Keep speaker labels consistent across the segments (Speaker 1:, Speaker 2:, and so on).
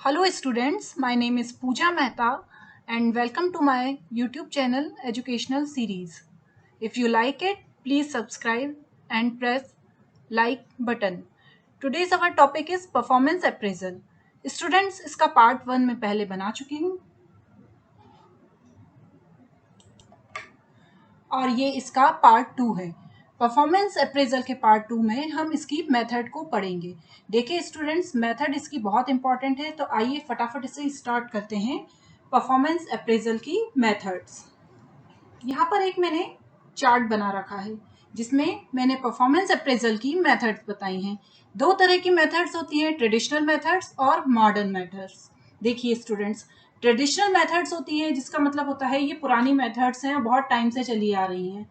Speaker 1: Hello students, my name is Pooja Mehta and welcome to my YouTube channel educational series. If you like it, please subscribe and press like button. Today's our topic is performance appraisal. Students, इसका part 1 में पहले बना चुकी हूँ और ये इसका part 2 है। परफॉर्मेंस अप्रेजल के पार्ट 2 में हम इसकी मेथड को पढ़ेंगे। देखिए स्टूडेंट्स, मेथड इसकी बहुत इंपॉर्टेंट है, तो आइए फटाफट इसे स्टार्ट करते हैं। परफॉर्मेंस अप्रेजल की मेथड्स। यहाँ पर एक मैंने चार्ट बना रखा है जिसमें मैंने परफॉर्मेंस अप्रेजल की मेथड्स बताई हैं। दो तरह की मेथड्स होती हैं, ट्रेडिशनल मेथड्स और मॉडर्न मेथड्स। देखिए स्टूडेंट्स, ट्रेडिशनल मेथड्स होती हैं जिसका मतलब होता है ये पुरानी मेथड्स हैं, बहुत टाइम से चली आ रही हैं।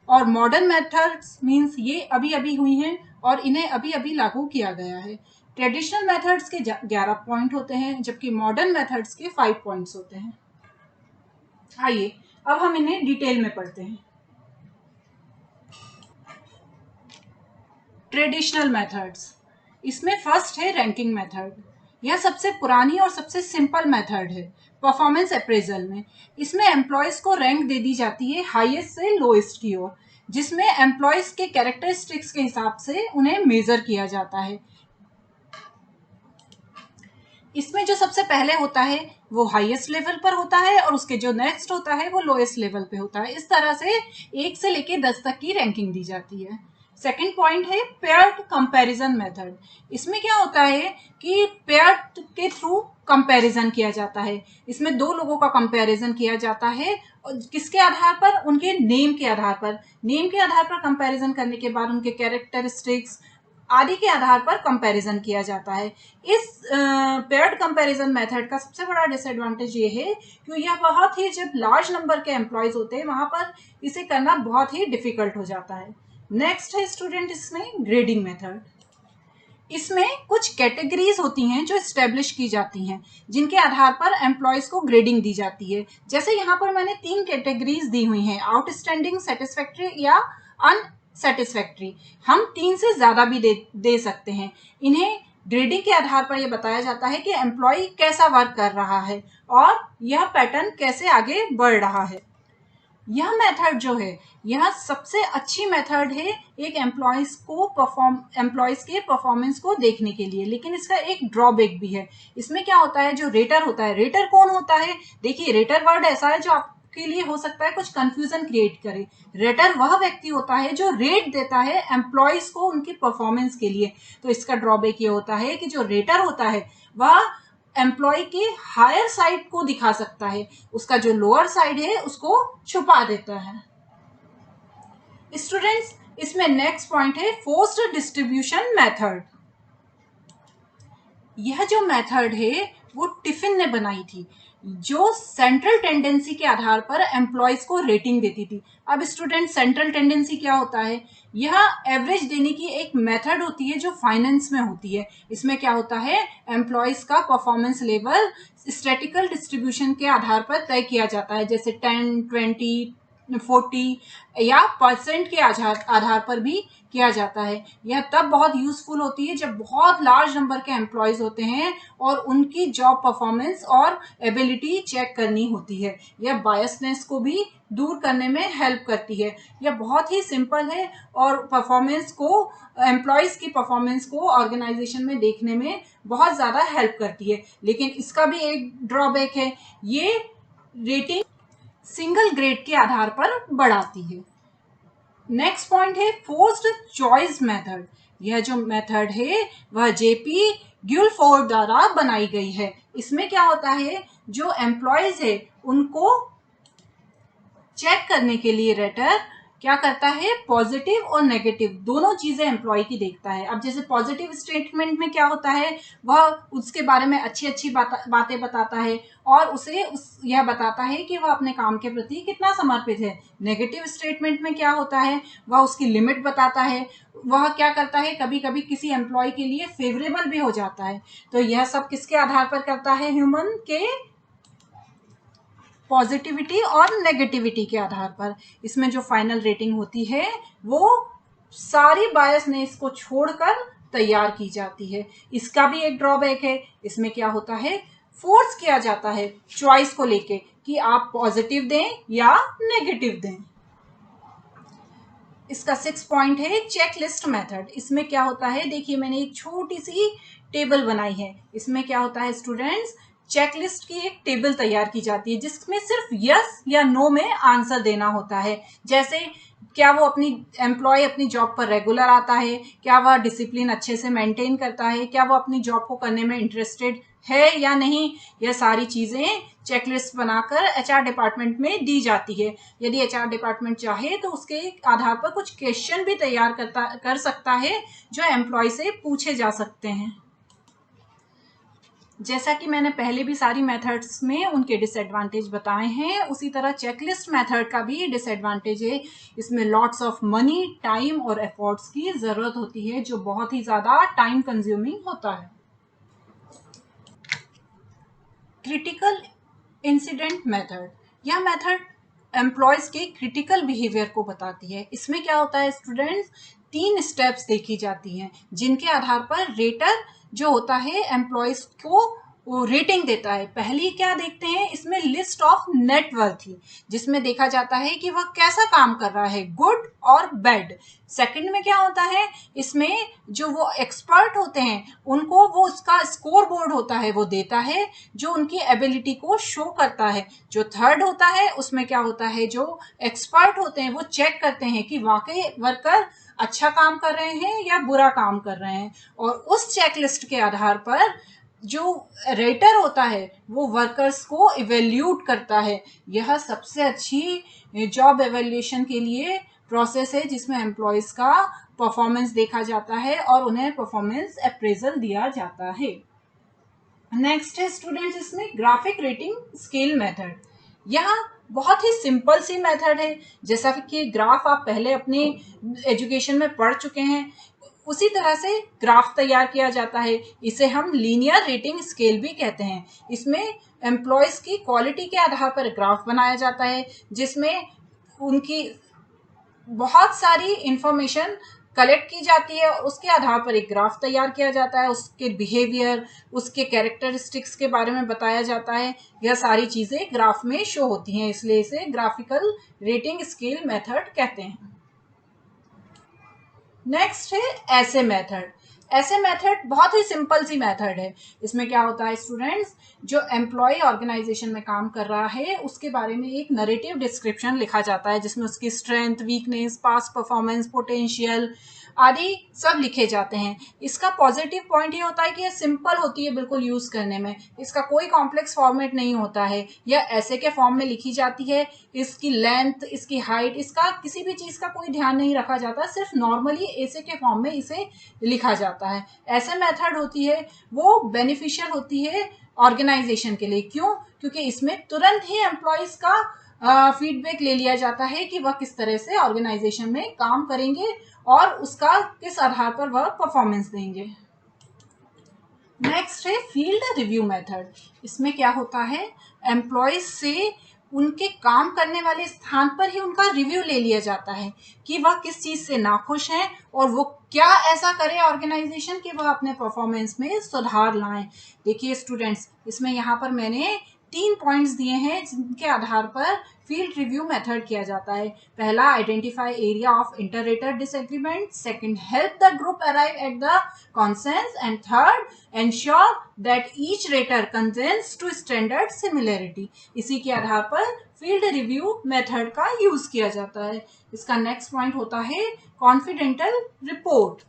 Speaker 1: और मॉडर्न मेथड्स मीन्स ये अभी अभी हुई हैं और इन्हें अभी अभी लागू किया गया है। ट्रेडिशनल मेथड्स के 11 पॉइंट होते हैं जबकि मॉडर्न मेथड्स के 5 पॉइंट्स होते हैं। आइए अब हम इन्हें डिटेल में पढ़ते हैं। ट्रेडिशनल मेथड्स, इसमें फर्स्ट है रैंकिंग मेथड। यह सबसे पुरानी और सबसे सिंपल मेथड है परफॉर्मेंस अप्रेजल में। इसमें एम्प्लॉयज को रैंक दे दी जाती है हाईएस्ट से लोएस्ट की ओर, जिसमें एम्प्लॉयज के कैरेक्टरिस्टिक्स के हिसाब से उन्हें मेजर किया जाता है। इसमें जो सबसे पहले होता है वो हाईएस्ट लेवल पर होता है और उसके जो नेक्स्ट होता है वो लोएस्ट लेवल पे होता है। इस तरह से 1 से लेके 10 तक की रैंकिंग दी जाती है। सेकेंड पॉइंट है पेयर्ड कंपैरिजन मेथड। इसमें क्या होता है कि पेयर्ड के थ्रू कंपैरिजन किया जाता है। इसमें दो लोगों का कंपैरिजन किया जाता है, किसके आधार पर? उनके नेम के आधार पर। नेम के आधार पर कंपैरिजन करने के बाद उनके कैरेक्टरिस्टिक्स आदि के आधार पर कंपैरिजन किया जाता है। इस पेयर्ड कंपैरिजन मेथड का सबसे बड़ा डिसएडवांटेज ये है कि यह बहुत ही, जब लार्ज नंबर के एम्प्लॉयज होते हैं वहां पर इसे करना बहुत ही डिफिकल्ट हो जाता है। नेक्स्ट है स्टूडेंट इसमें ग्रेडिंग मेथड। इसमें कुछ कैटेगरीज होती हैं जो एस्टेब्लिश की जाती हैं, जिनके आधार पर एम्प्लॉयज को ग्रेडिंग दी जाती है। जैसे यहाँ पर मैंने 3 कैटेगरीज दी हुई हैं, आउटस्टैंडिंग, सेटिस्फैक्ट्री या अनसेटिस्फैक्ट्री। हम 3 से ज्यादा भी दे सकते हैं। इन्हें ग्रेडिंग के आधार पर यह बताया जाता है कि एम्प्लॉय कैसा वर्क कर रहा है और यह पैटर्न कैसे आगे बढ़ रहा है। यह मेथड जो है यह सबसे अच्छी मेथड है एक एम्प्लॉयज के परफॉर्मेंस को देखने के लिए, लेकिन इसका एक ड्रॉबैक भी है। इसमें क्या होता है, जो रेटर होता है, रेटर कौन होता है? देखिए, रेटर वर्ड ऐसा है जो आपके लिए हो सकता है कुछ कंफ्यूजन क्रिएट करे। रेटर वह व्यक्ति होता है जो रेट देता है एम्प्लॉयज को उनकी परफॉर्मेंस के लिए। तो इसका ड्रॉबैक ये होता है कि जो रेटर होता है वह एम्प्लॉय के हायर साइड को दिखा सकता है, उसका जो लोअर साइड है उसको छुपा देता है। स्टूडेंट्स, इसमें नेक्स्ट पॉइंट है फोर्स्ड डिस्ट्रीब्यूशन मेथड। यह जो मेथड है वो टिफिन ने बनाई थी, जो सेंट्रल टेंडेंसी के आधार पर एम्प्लॉयज को रेटिंग देती थी। अब स्टूडेंट, सेंट्रल टेंडेंसी क्या होता है? यह एवरेज देने की एक मेथड होती है जो फाइनेंस में होती है। इसमें क्या होता है, एम्प्लॉयज का परफॉर्मेंस लेवल स्टैटिकल डिस्ट्रीब्यूशन के आधार पर तय किया जाता है, जैसे 10, 20, 40 या परसेंट के आधार पर भी किया जाता है। यह तब बहुत यूजफुल होती है जब बहुत लार्ज नंबर के एम्प्लॉयज होते हैं और उनकी जॉब परफॉर्मेंस और एबिलिटी चेक करनी होती है। यह बायसनेस को भी दूर करने में हेल्प करती है। यह बहुत ही सिंपल है और परफॉर्मेंस को, एम्प्लॉयज की परफॉर्मेंस को ऑर्गेनाइजेशन में देखने में बहुत ज्यादा हेल्प करती है। लेकिन इसका भी एक ड्रॉबैक है, ये रेटिंग सिंगल ग्रेड के आधार पर बढ़ाती है। नेक्स्ट पॉइंट है फोर्स्ड चॉइस मेथड। यह जो मेथड है वह जेपी ग्युल्फोर्ड द्वारा बनाई गई है। इसमें क्या होता है, जो एम्प्लॉयज है उनको चेक करने के लिए रेटर क्या करता है, पॉजिटिव और नेगेटिव दोनों चीजें एम्प्लॉय की देखता है। अब जैसे पॉजिटिव स्टेटमेंट में क्या होता है, वह उसके बारे में अच्छी अच्छी बातें बताता है और उसे यह बताता है कि वह अपने काम के प्रति कितना समर्पित है। नेगेटिव स्टेटमेंट में क्या होता है, वह उसकी लिमिट बताता है। वह क्या करता है, कभी कभी किसी एम्प्लॉय के लिए फेवरेबल भी हो जाता है। तो यह सब किसके आधार पर करता है, ह्यूमन के पॉजिटिविटी और नेगेटिविटी के आधार पर। इसमें जो फाइनल रेटिंग होती है वो सारी बायसनेस को छोड़कर तैयार की जाती है। इसका भी एक ड्रॉबैक है, इसमें क्या होता है, फोर्स किया जाता है चॉइस को लेके कि आप पॉजिटिव दें या नेगेटिव दें। इसका 6 पॉइंट है चेकलिस्ट मेथड। इसमें क्या होता है, देखिए मैंने एक छोटी सी टेबल बनाई है। इसमें क्या होता है स्टूडेंट्स, चेकलिस्ट की एक टेबल तैयार की जाती है जिसमें सिर्फ यस या नो में आंसर देना होता है। जैसे क्या वो अपनी एम्प्लॉय अपनी जॉब पर रेगुलर आता है, क्या वह डिसिप्लिन अच्छे से मेंटेन करता है, क्या वो अपनी जॉब को करने में इंटरेस्टेड है या नहीं। यह सारी चीजें चेकलिस्ट बनाकर एचआर डिपार्टमेंट में दी जाती है। यदि एचआर डिपार्टमेंट चाहे तो उसके आधार पर कुछ क्वेश्चन भी तैयार कर सकता है जो एम्प्लॉय से पूछे जा सकते हैं। जैसा कि मैंने पहले भी सारी मेथड्स में उनके डिसएडवांटेज बताए हैं, उसी तरह चेकलिस्ट मेथड का भी डिसएडवांटेज है। इसमें लॉट्स ऑफ मनी, टाइम और एफर्ट्स की जरूरत होती है जो बहुत ही ज्यादा टाइम कंज्यूमिंग होता है। क्रिटिकल इंसिडेंट मेथड, यह मेथड एम्प्लॉयज के क्रिटिकल बिहेवियर को बताती है। इसमें क्या होता है स्टूडेंट्स, 3 स्टेप्स देखी जाती हैं जिनके आधार पर रेटर जो होता है एम्प्लॉयज को वो रेटिंग देता है। पहली क्या देखते हैं, इसमें लिस्ट ऑफ नेटवर्थ, जिसमें देखा जाता है कि वह कैसा काम कर रहा है, गुड और बैड। सेकंड में क्या होता है, इसमें जो वो एक्सपर्ट होते हैं उनको वो उसका स्कोर बोर्ड होता है वो देता है जो उनकी एबिलिटी को शो करता है। जो थर्ड होता है उसमें क्या होता है, जो एक्सपर्ट होते हैं वो चेक करते हैं कि वाकई वर्कर अच्छा काम कर रहे हैं या बुरा काम कर रहे हैं, और उस चेकलिस्ट के आधार पर जो रेटर होता है वो वर्कर्स को इवेल्यूट करता है। यह सबसे अच्छी जॉब एवेल्यूएशन के लिए प्रोसेस है जिसमें एम्प्लॉयज का परफॉर्मेंस देखा जाता है और उन्हें परफॉर्मेंस अप्रेजल दिया जाता है। नेक्स्ट है स्टूडेंट्स इसमें ग्राफिक रेटिंग स्केल मेथड। यह बहुत ही सिंपल सी मेथड है, जैसा कि ग्राफ आप पहले अपने एजुकेशन में पढ़ चुके हैं, उसी तरह से ग्राफ तैयार किया जाता है। इसे हम लीनियर रेटिंग स्केल भी कहते हैं। इसमें एम्प्लॉयज की क्वालिटी के आधार पर ग्राफ बनाया जाता है जिसमें उनकी बहुत सारी इंफॉर्मेशन कलेक्ट की जाती है और उसके आधार पर एक ग्राफ तैयार किया जाता है। उसके बिहेवियर, उसके कैरेक्टरिस्टिक्स के बारे में बताया जाता है। यह सारी चीजें ग्राफ में शो होती हैं, इसलिए इसे ग्राफिकल रेटिंग स्केल मेथड कहते हैं। नेक्स्ट है ऐसे मेथड। ऐसे मेथड बहुत ही सिंपल सी मेथड है। इसमें क्या होता है स्टूडेंट्स, जो एम्प्लॉय ऑर्गेनाइजेशन में काम कर रहा है उसके बारे में एक नरेटिव डिस्क्रिप्शन लिखा जाता है जिसमें उसकी strength, weakness, past performance, potential आदि सब लिखे जाते हैं। इसका पॉजिटिव पॉइंट ये होता है कि ये सिंपल होती है बिल्कुल यूज करने में, इसका कोई कॉम्प्लेक्स फॉर्मेट नहीं होता है। यह ऐसे के फॉर्म में लिखी जाती है, इसकी लेंथ, इसकी हाइट, इसका किसी भी चीज का कोई ध्यान नहीं रखा जाता, सिर्फ नॉर्मली ऐसे के फॉर्म में इसे लिखा जाता है। ऐसे मेथड होती है वो बेनिफिशियल होती है ऑर्गेनाइजेशन के लिए। क्यों? क्योंकि इसमें तुरंत ही एम्प्लॉयज का फीडबैक ले लिया जाता है कि वह किस तरह से ऑर्गेनाइजेशन में काम करेंगे और उसका किस आधार पर वह परफॉर्मेंस देंगे। नेक्स्ट है फील्ड रिव्यू मेथड। इसमें क्या होता है, एम्प्लॉयज से उनके काम करने वाले स्थान पर ही उनका रिव्यू ले लिया जाता है कि वह किस चीज से नाखुश हैं और वो क्या ऐसा करे ऑर्गेनाइजेशन कि वह अपने परफॉर्मेंस में सुधार लाएं। देखिए स्टूडेंट्स, इसमें यहाँ पर मैंने 3 पॉइंट्स दिए हैं जिनके आधार पर फील्ड रिव्यू मेथड किया जाता है। पहला, identify area of inter rater disagreement. Second, help the group arrive at the consensus. And third, ensure that each rater consents to standard similarity. इसी के आधार पर फील्ड रिव्यू मेथड का यूज किया जाता है। इसका नेक्स्ट पॉइंट होता है कॉन्फिडेंटल रिपोर्ट।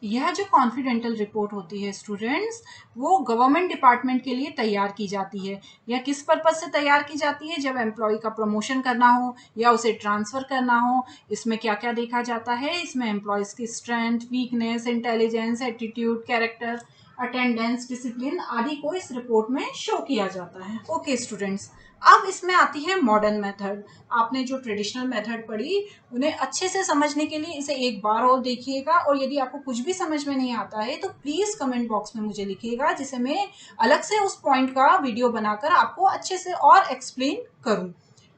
Speaker 1: यह जो कॉन्फिडेंटल रिपोर्ट होती है स्टूडेंट्स, वो गवर्नमेंट डिपार्टमेंट के लिए तैयार की जाती है। यह किस पर्पज से तैयार की जाती है, जब एम्प्लॉय का प्रमोशन करना हो या उसे ट्रांसफर करना हो। इसमें क्या क्या देखा जाता है, इसमें एम्प्लॉयज की strength, weakness, intelligence, attitude, character, attendance, discipline आदि को इस रिपोर्ट में शो किया जाता है। ओके स्टूडेंट्स, अब इसमें आती है मॉडर्न मेथड। आपने जो ट्रेडिशनल मेथड पढ़ी उन्हें अच्छे से समझने के लिए इसे एक बार और देखिएगा, और यदि आपको कुछ भी समझ में नहीं आता है तो प्लीज कमेंट बॉक्स में मुझे लिखिएगा जिसे मैं अलग से उस पॉइंट का वीडियो बनाकर आपको अच्छे से और एक्सप्लेन करूं।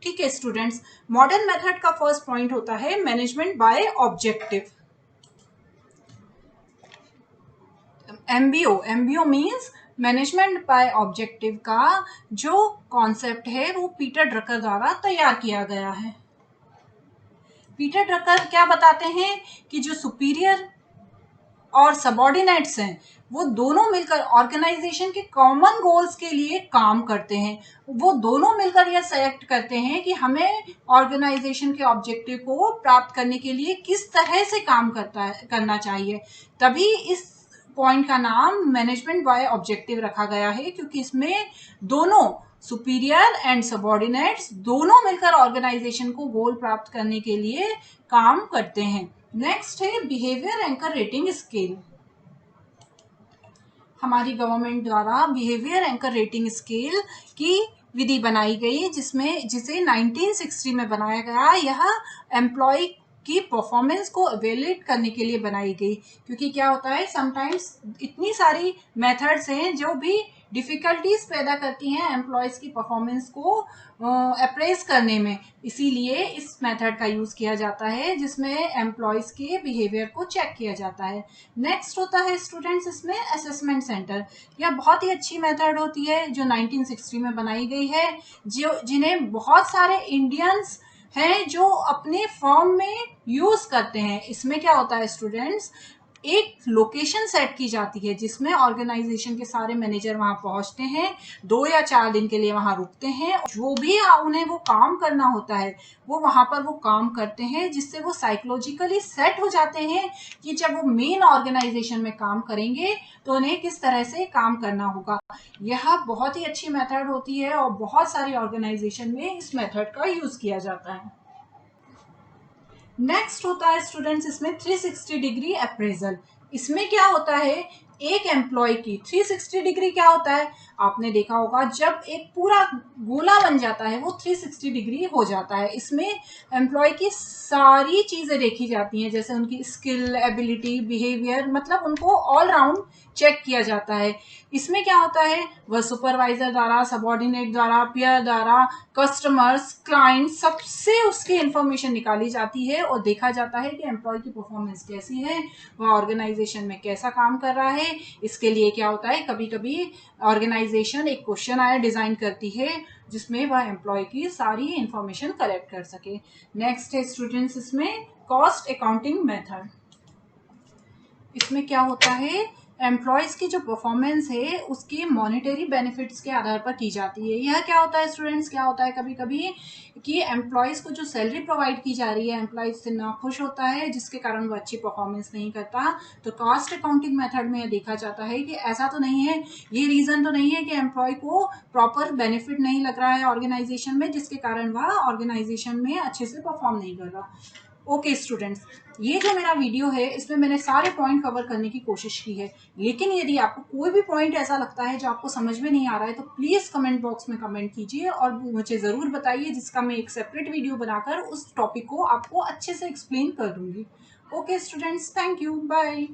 Speaker 1: ठीक है स्टूडेंट्स, मॉडर्न मेथड का फर्स्ट पॉइंट होता है management by objective. MBO means management by objective का जो कॉन्सेप्ट है वो पीटर ड्रकर द्वारा तैयार किया गया है। पीटर ड्रकर क्या बताते हैं कि जो सुपीरियर और सबॉर्डिनेट्स हैं वो दोनों मिलकर ऑर्गेनाइजेशन के कॉमन गोल्स के लिए काम करते हैं। वो दोनों मिलकर यह सेलेक्ट करते हैं कि हमें ऑर्गेनाइजेशन के ऑब्जेक्टिव को प्राप्त करने के लिए किस तरह से काम करना चाहिए। तभी इस पॉइंट का नाम मैनेजमेंट बाय ऑब्जेक्टिव रखा गया है, क्योंकि इसमें दोनों सुपीरियर एंड सबॉर्डिनेट्स दोनों मिलकर ऑर्गेनाइजेशन को गोल प्राप्त करने के लिए काम करते हैं। नेक्स्ट है बिहेवियर एंकर रेटिंग स्केल। हमारी गवर्नमेंट द्वारा बिहेवियर एंकर रेटिंग स्केल की विधि बनाई गई जिसे 1960 में बनाया गया। यह एम्प्लॉय की परफॉर्मेंस को इवेल्युएट करने के लिए बनाई गई, क्योंकि क्या होता है समटाइम्स इतनी सारी मेथड्स हैं जो भी डिफिकल्टीज पैदा करती हैं एम्प्लॉयज की परफॉर्मेंस को अप्रेस करने में। इसीलिए इस मेथड का यूज किया जाता है जिसमें एम्प्लॉयज के बिहेवियर को चेक किया जाता है। नेक्स्ट होता है स्टूडेंट्स इसमें असेसमेंट सेंटर। यह बहुत ही अच्छी मेथड होती है जो 1960 में बनाई गई है, जिन्हें बहुत सारे इंडियंस हैं जो अपने फर्म में यूज करते हैं। इसमें क्या होता है स्टूडेंट्स, एक लोकेशन सेट की जाती है जिसमें ऑर्गेनाइजेशन के सारे मैनेजर वहां पहुंचते हैं, 2 या 4 दिन के लिए वहां रुकते हैं। जो भी उन्हें वो काम करना होता है वो वहां पर वो काम करते हैं, जिससे वो साइकोलॉजिकली सेट हो जाते हैं कि जब वो मेन ऑर्गेनाइजेशन में काम करेंगे तो उन्हें किस तरह से काम करना होगा। यह बहुत ही अच्छी मेथड होती है और बहुत सारी ऑर्गेनाइजेशन में इस मेथड का यूज किया जाता है। नेक्स्ट होता है स्टूडेंट्स इसमें 360 डिग्री अप्रेजल। इसमें क्या होता है, एक एम्प्लॉय की 360 डिग्री क्या होता है, आपने देखा होगा जब एक पूरा गोला बन जाता है वो 360 डिग्री हो जाता है। इसमें एम्प्लॉय की सारी चीजें देखी जाती हैं, जैसे उनकी स्किल, एबिलिटी, बिहेवियर, मतलब उनको ऑल राउंड चेक किया जाता है। इसमें क्या होता है, वह सुपरवाइजर द्वारा, सबॉर्डिनेट द्वारा, पीयर द्वारा, कस्टमर्स, क्लाइंट, सबसे उसकी इंफॉर्मेशन निकाली जाती है और देखा जाता है कि एम्प्लॉय की परफॉर्मेंस कैसी है, वह ऑर्गेनाइजेशन में कैसा काम कर रहा है। इसके लिए क्या होता है, कभी कभी ऑर्गेनाइजेशन एक क्वेश्चन आया डिजाइन करती है जिसमें वह एम्प्लॉय की सारी इंफॉर्मेशन कलेक्ट कर सके। नेक्स्ट है स्टूडेंट्स इसमें कॉस्ट अकाउंटिंग मेथड। इसमें क्या होता है, एम्प्लॉयज की जो परफॉर्मेंस है उसकी मॉनेटरी बेनिफिट्स के आधार पर की जाती है। यह क्या होता है स्टूडेंट्स, क्या होता है कभी कभी कि एम्प्लॉयज को जो सैलरी प्रोवाइड की जा रही है एम्प्लॉयज से नाखुश होता है, जिसके कारण वो अच्छी परफॉर्मेंस नहीं करता। तो कॉस्ट अकाउंटिंग मेथड में यह देखा जाता है कि ऐसा तो नहीं है, ये रीजन तो नहीं है कि एम्प्लॉय को प्रॉपर बेनिफिट नहीं लग रहा है ऑर्गेनाइजेशन में, जिसके कारण वह ऑर्गेनाइजेशन में अच्छे से परफॉर्म नहीं कर रहा। ओके स्टूडेंट्स, ये जो मेरा वीडियो है इसमें मैंने सारे पॉइंट कवर करने की कोशिश की है, लेकिन यदि आपको कोई भी पॉइंट ऐसा लगता है जो आपको समझ में नहीं आ रहा है तो प्लीज कमेंट बॉक्स में कमेंट कीजिए और मुझे जरूर बताइए, जिसका मैं एक सेपरेट वीडियो बनाकर उस टॉपिक को आपको अच्छे से एक्सप्लेन कर दूंगी। Okay students, thank you, bye.